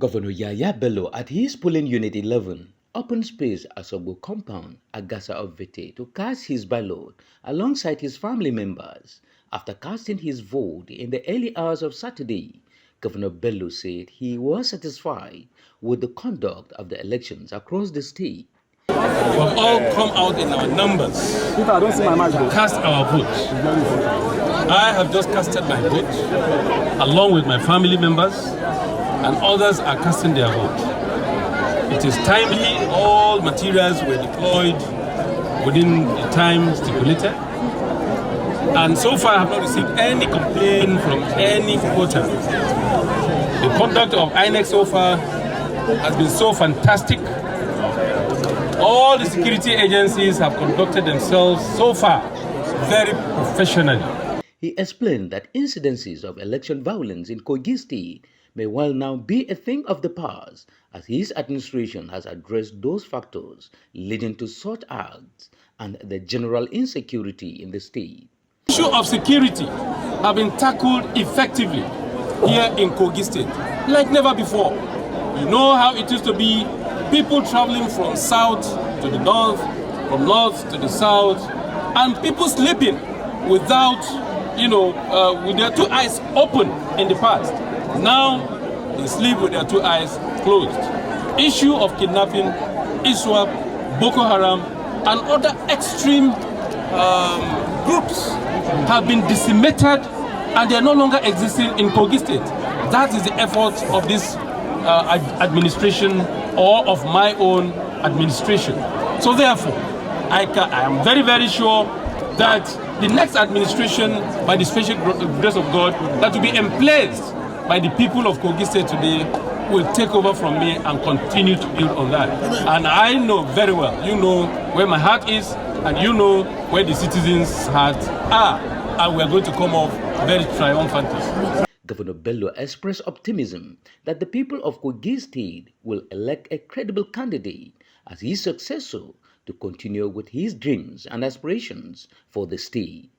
Governor Yahaya Bello at his polling unit 11 open space Asogbo compound, Ebaagasa Ahache, to cast his ballot alongside his family members. After casting his vote in the early hours of Saturday, Governor Bello said he was satisfied with the conduct of the elections across the state. We've all come out in our numbers to cast our votes. I have just casted my vote along with my family members, and others are casting their vote. It is timely. All materials were deployed within the time stipulated, and so far I have not received any complaint from any voter. The conduct of INEC so far has been so fantastic. All the security agencies have conducted themselves so far very professionally. He explained that incidences of election violence in Kogi State may well now be a thing of the past, as his administration has addressed those factors leading to such acts and the general insecurity in the state. The issue of security have been tackled effectively here in Kogi State like never before. You know how it used to be, people traveling from south to the north, from north to the south, and people sleeping without, with their two eyes open in the past. Now they sleep with their two eyes closed. Issue of kidnapping, ISWAP, Boko Haram, and other extreme groups have been decimated, and they are no longer existing in Kogi State. That is the effort of this administration, or of my own administration. So therefore, I am very, very sure that the next administration, by the special grace of God, that will be emplaced by the people of Kogi State today, will take over from me and continue to build on that. And I know very well, you know where my heart is, and you know where the citizens' hearts are, and we are going to come off very triumphantly. Governor Bello expressed optimism that the people of Kogi State will elect a credible candidate as his successor to continue with his dreams and aspirations for the state.